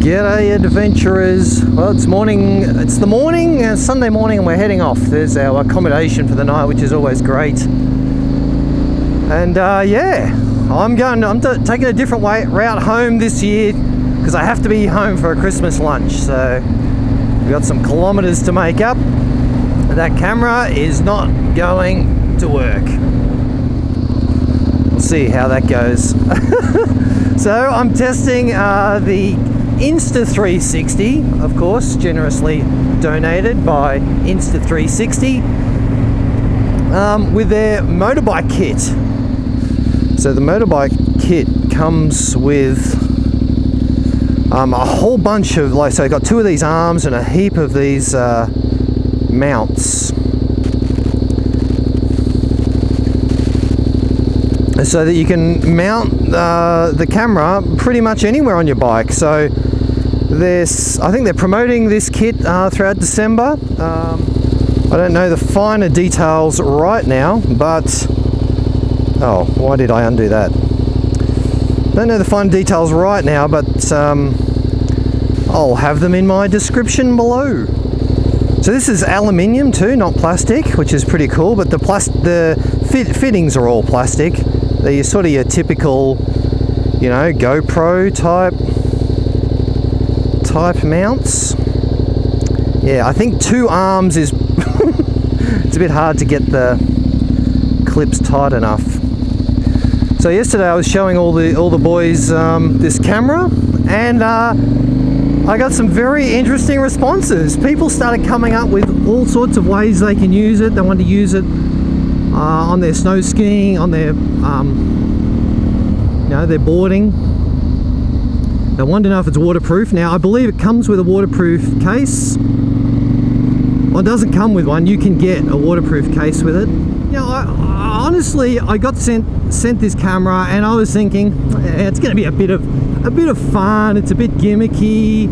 G'day adventurers. Well, it's the morning, Sunday morning, and we're heading off. There's our accommodation for the night, which is always great. And yeah, I'm taking a different route home this year because I have to be home for a Christmas lunch. So we've got some kilometers to make up. That camera is not going to work. We'll see how that goes. So I'm testing the Insta360, of course, generously donated by Insta360, with their motorbike kit. So the motorbike kit comes with a whole bunch of, so I got 2 of these arms and a heap of these mounts, so that you can mount the camera pretty much anywhere on your bike. So I think they're promoting this kit throughout December. I don't know the finer details right now, but oh, why did I undo that? Don't know the fine details right now, but I'll have them in my description below. So this is aluminium too, not plastic, which is pretty cool, but the fittings are all plastic. They're sort of your typical, you know, GoPro type mounts. Yeah, I think 2 arms is it's a bit hard to get the clips tight enough. So yesterday I was showing all the boys this camera, and I got some very interesting responses. People started coming up with all sorts of ways they can use it. They want to use it on their snow skiing, on their their boarding. They want to know if it's waterproof. Now I believe it comes with a waterproof case. Well, it doesn't come with one. You can get a waterproof case with it. You know, I honestly got sent this camera, and I was thinking it's going to be a bit of fun. It's a bit gimmicky,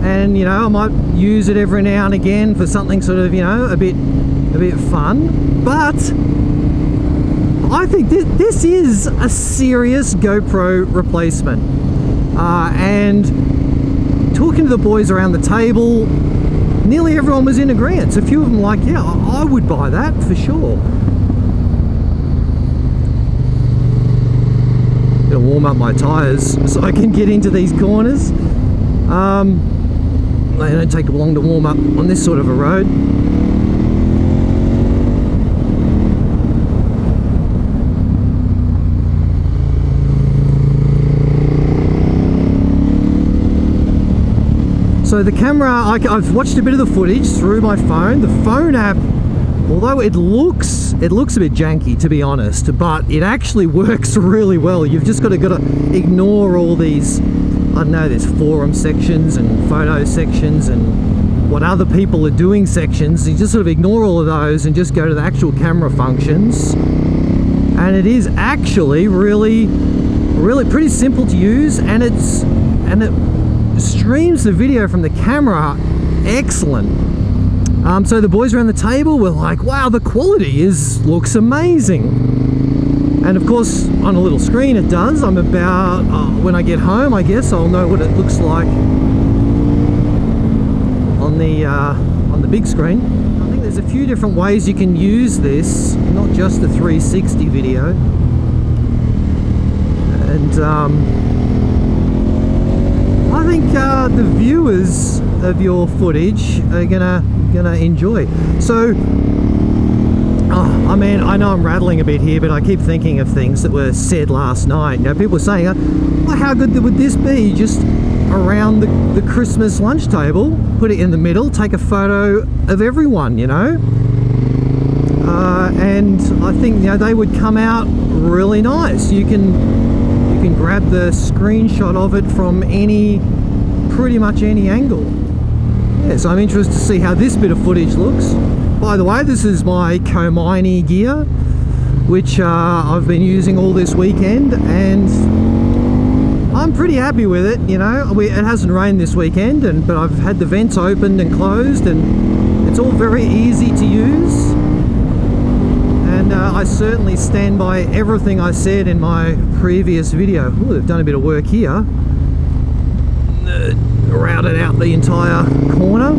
and you know, I might use it every now and again for something sort of, you know, a bit fun. But I think this is a serious GoPro replacement. And talking to the boys around the table, nearly everyone was in agreement. A few of them like, yeah, I would buy that for sure. Gonna warm up my tires so I can get into these corners. They don't take long to warm up on this sort of a road. So the camera, I've watched a bit of the footage through my phone. The phone app, although it looks a bit janky, to be honest, but it actually works really well. You've just got to ignore all these, I don't know, there's forum sections and photo sections and what other people are doing sections. You just sort of ignore all of those and just go to the actual camera functions. And it is actually really pretty simple to use, and it streams the video from the camera excellent. So the boys around the table were like, wow, the quality looks amazing. And of course on a little screen it does. I'm about when I get home, I guess I'll know what it looks like on the big screen. I think there's a few different ways you can use this, not just the 360 video. And I think the viewers of your footage are gonna enjoy. So, I mean, I know I'm rattling a bit here, but I keep thinking of things that were said last night. You know, people were saying, well, how good would this be? Just around the Christmas lunch table, put it in the middle, take a photo of everyone, you know. And I think, you know, they would come out really nice. You can grab the screenshot of it from pretty much any angle. Yeah, so I'm interested to see how this bit of footage looks. By the way, this is my Komini gear, which I've been using all this weekend, and I'm pretty happy with it. You know, it hasn't rained this weekend, but I've had the vents opened and closed, and it's all very easy to use. And I certainly stand by everything I said in my previous video. Ooh, they've done a bit of work here. routed out the entire corner.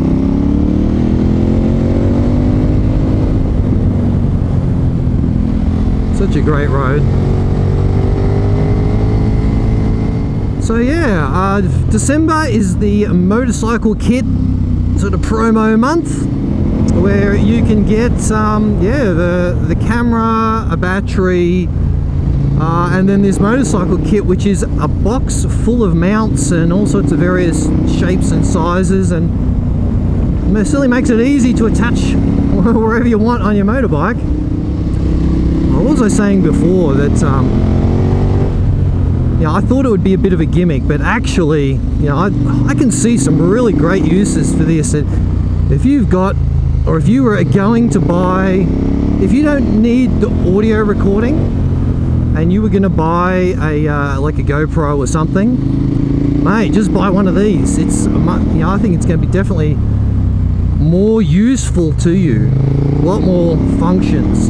Such a great road. So yeah, December is the motorcycle kit sort of promo month, where you can get the camera, a battery, and then this motorcycle kit, which is a box full of mounts and all sorts of various shapes and sizes, and it certainly makes it easy to attach wherever you want on your motorbike. I was also saying before that I thought it would be a bit of a gimmick, but actually, I can see some really great uses for this. If you've got, or if you were going to buy, if you don't need the audio recording and you were going to buy like a GoPro or something, mate, just buy one of these. It's I think it's going to be definitely more useful to you, a lot more functions.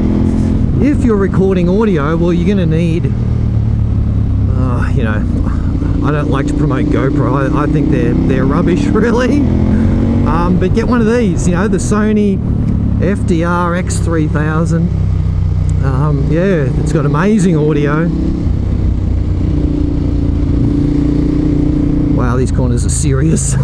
If you're recording audio, well, you're going to need I don't like to promote GoPro. I think they're rubbish, really. But get one of these, the Sony FDR X3000. Yeah, it's got amazing audio. Wow, these corners are serious.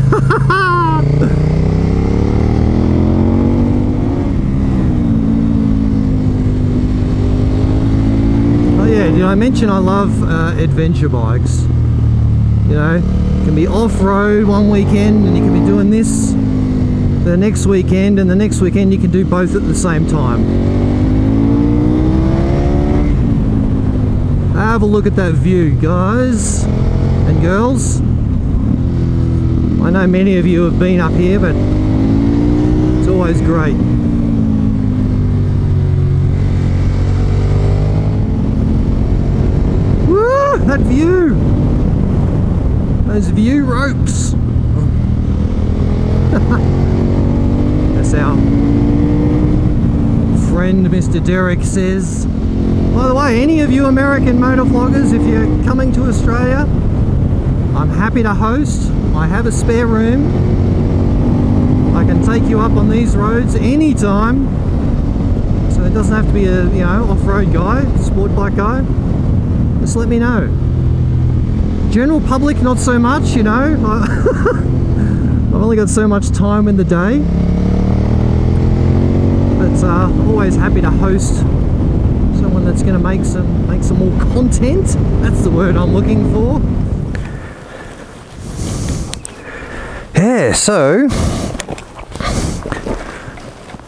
Did I mention I love adventure bikes? You can be off-road one weekend and you can be doing this the next weekend, and the next weekend you can do both at the same time. Have a look at that view, guys and girls. I know many of you have been up here, but it's always great. That view! Those view ropes! That's our friend Mr. Derek says. By the way, any of you American motovloggers, if you're coming to Australia, I'm happy to host. I have a spare room. I can take you up on these roads anytime. So it doesn't have to be a off-road guy, sport bike guy. Just let me know. General public, not so much, I've only got so much time in the day. But always happy to host someone that's going to make some more content. That's the word I'm looking for. Yeah, so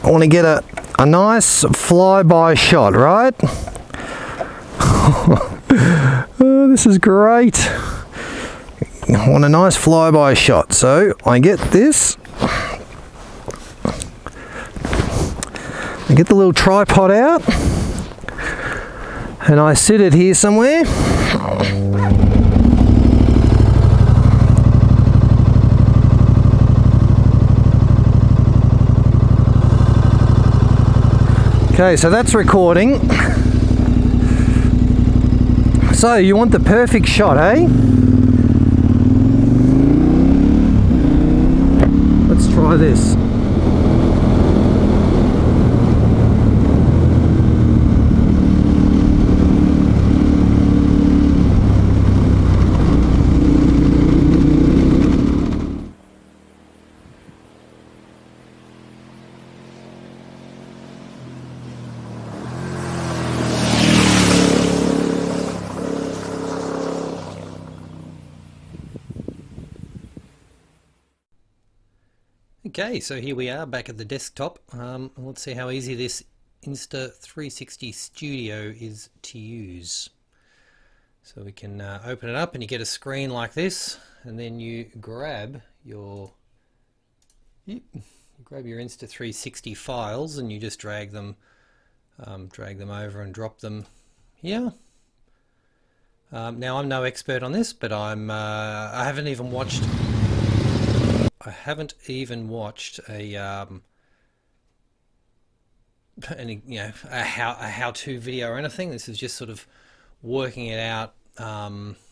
I want to get a nice flyby shot, right? Oh, this is great. I want a nice flyby shot, so I get this. I get the little tripod out and I sit it here somewhere. Okay, so that's recording. So you want the perfect shot, eh? Let's try this. Okay, so here we are back at the desktop. Let's see how easy this Insta360 Studio is to use. So we can open it up and you get a screen like this, and then you grab your Insta360 files and you just drag them over and drop them here. Now I'm no expert on this, but I haven't even watched a how-to video or anything. This is just sort of working it out,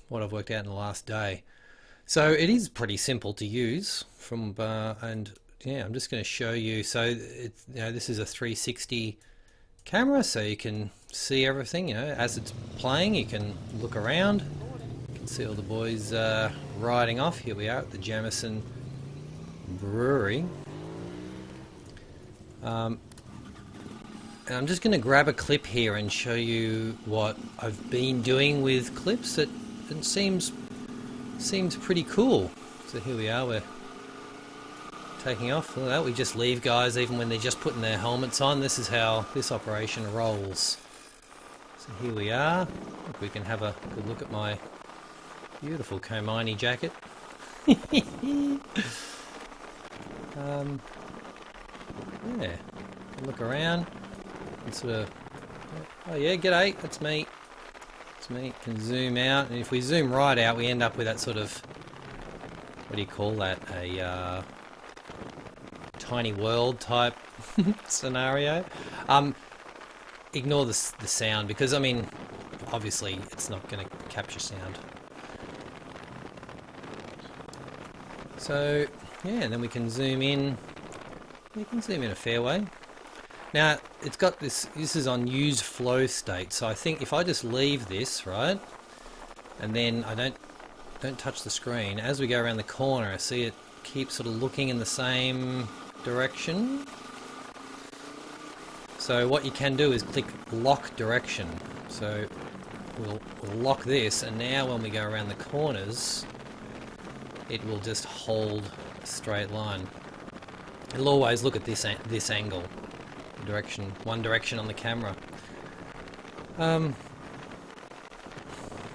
what I've worked out in the last day. So it is pretty simple to use from and yeah, I'm just going to show you. So it's, you know, this is a 360 camera, so you can see everything. You know, as it's playing, you can look around. You can see all the boys riding off. Here we are at the Jamison Brewery. And I'm just going to grab a clip here and show you what I've been doing with clips. It seems pretty cool. So here we are, we're taking off. Look at that, we just leave guys even when they're just putting their helmets on. This is how this operation rolls. So here we are. Look, we can have a good look at my beautiful Komini jacket. Yeah, look around and sort of, oh yeah, g'day, that's me. It's me. Can zoom out, and if we zoom right out, we end up with that sort of, what do you call that? A tiny world type scenario. Ignore the sound, because I mean, obviously it's not going to capture sound. So yeah, and then we can zoom in. You can zoom in a fair way. Now it's got this. This is on use flow state. So I think if I just leave this right, and then I don't touch the screen, as we go around the corner, I see it keeps sort of looking in the same direction. So what you can do is click lock direction. So we'll lock this, and now when we go around the corners, it will just hold a straight line. It'll always look at this angle, one direction on the camera.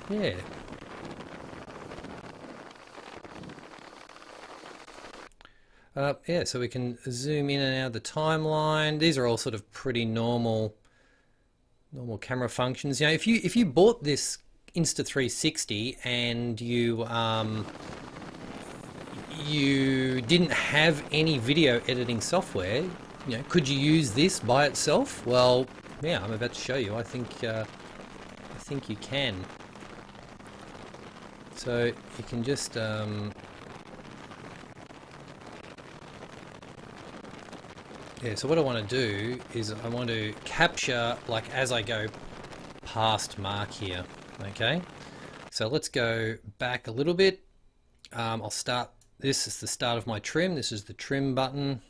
Yeah. Yeah, so we can zoom in and out of the timeline. These are all sort of pretty normal camera functions. You know, if you bought this Insta360 and you didn't have any video editing software, you know, could you use this by itself? Well, yeah, I'm about to show you. I think you can. So you can just yeah, so what I want to do is I want to capture, like, as I go past Mark here. Okay, so let's go back a little bit. I'll start. This is the start of my trim. This is the trim button.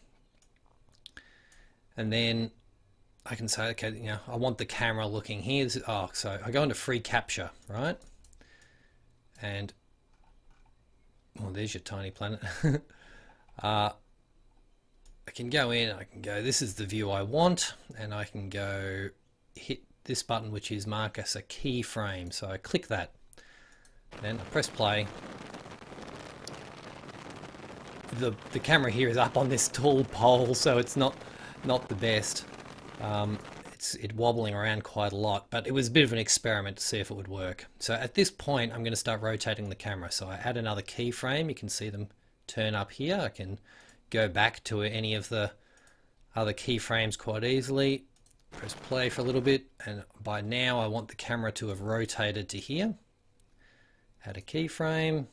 And then I can say, okay, you know, I want the camera looking here. This is, oh, so I go into free capture, right? And, well, there's your tiny planet. I can go in, I can go, this is the view I want, and I can go hit this button, which is mark as a keyframe. So I click that, then I press play. The camera here is up on this tall pole, so it's not the best. It's wobbling around quite a lot, but it was a bit of an experiment to see if it would work. So at this point, I'm going to start rotating the camera. So I add another keyframe. You can see them turn up here. I can go back to any of the other keyframes quite easily. Press play for a little bit, and by now I want the camera to have rotated to here. Add a keyframe,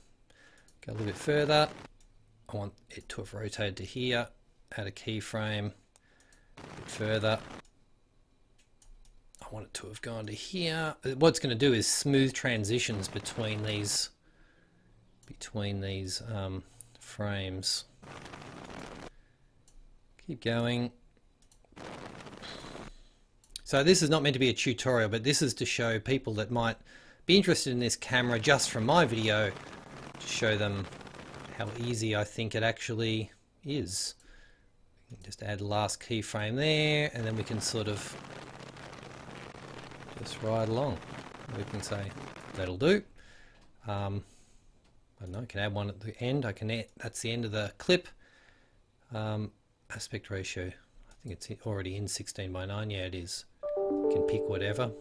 go a little bit further. I want it to have rotated to here. Add a keyframe, a bit further. I want it to have gone to here. What it's going to do is smooth transitions between these frames. Keep going. So this is not meant to be a tutorial, but this is to show people that might be interested in this camera just from my video, to show them how easy I think it actually is. Just add the last keyframe there, and then we can sort of just ride along. We can say that'll do. I don't know, I can add one at the end. That's the end of the clip. Aspect ratio, I think it's already in 16:9. Yeah, it is. You can pick whatever.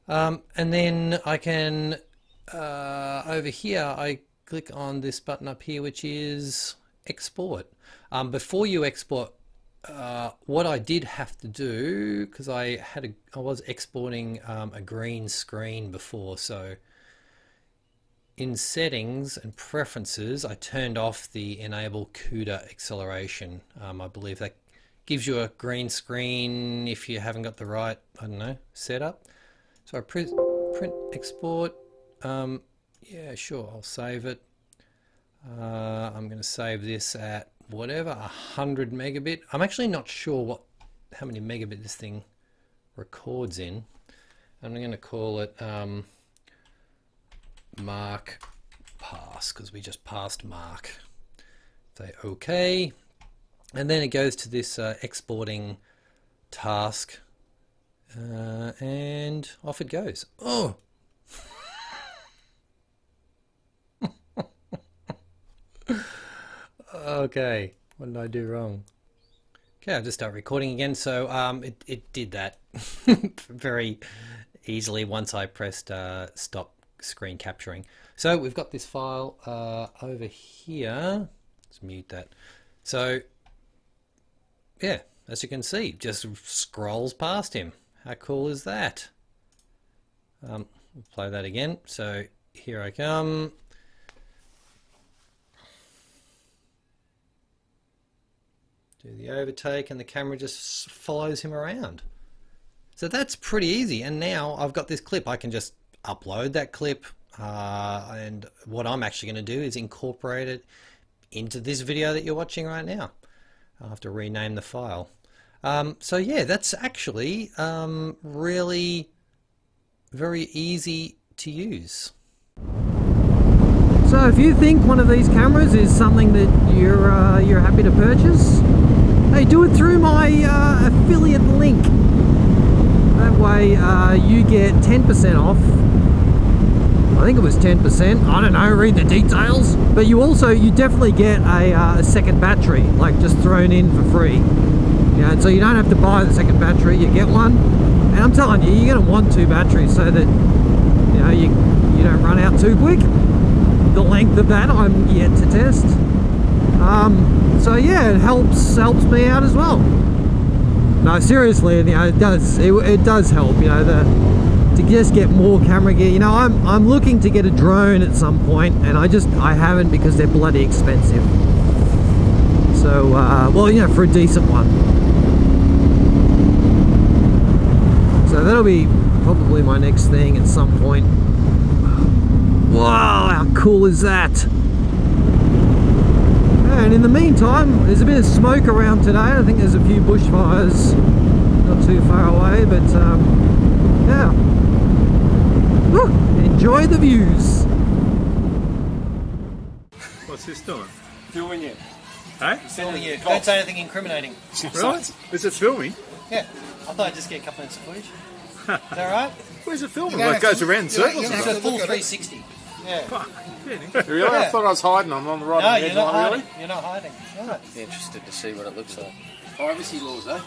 And then I can, over here, I click on this button up here, which is export. Before you export, what I did have to do, because I was exporting a green screen before, so in settings and preferences, I turned off the enable CUDA acceleration. I believe that gives you a green screen if you haven't got the right, I don't know, setup. So I print export. Yeah, sure, I'll save it. I'm going to save this at whatever, 100 megabit. I'm actually not sure how many megabit this thing records in. I'm going to call it mark pass, because we just passed mark. Say OK, and then it goes to this exporting task, and off it goes. Oh. Okay, what did I do wrong? Okay, I'll just start recording again. So it did that very easily once I pressed stop screen capturing. So we've got this file over here. Let's mute that. So yeah, as you can see, just scrolls past him. How cool is that? We'll play that again. So here I come. Do the overtake and the camera just follows him around. So that's pretty easy. And now I've got this clip. I can just upload that clip. And what I'm actually going to do is incorporate it into this video that you're watching right now. I'll have to rename the file. So yeah, that's actually really very easy to use. So if you think one of these cameras is something that you're happy to purchase, hey, do it through my affiliate link. That way you get 10% off. I think it was 10%. I don't know, read the details. But you definitely get a second battery, like just thrown in for free. You know, so you don't have to buy the second battery, you get one. And I'm telling you, you're going to want 2 batteries so that you don't run out too quick. The length of that I'm yet to test. So yeah, it helps me out as well. No, seriously, it does help. To just get more camera gear. I'm looking to get a drone at some point, and I haven't because they're bloody expensive. So well, for a decent one. So that'll be probably my next thing at some point. Wow, how cool is that? And in the meantime, there's a bit of smoke around today. I think there's a few bushfires not too far away, but yeah. Woo, enjoy the views. What's this doing? Filming you. Hey? Filming you. Don't say anything incriminating. Right? Is it filming? Yeah. I thought I'd just get a couple minutes of footage. Is that right? Where's it filming? Well, it goes around in circles. It's a full 360. Yeah. Fuck. Really? Yeah. I thought I was hiding. I'm on the right No, edge. you're not hiding. Really? You're not hiding. No. Interested to see what it looks like. Privacy laws, eh?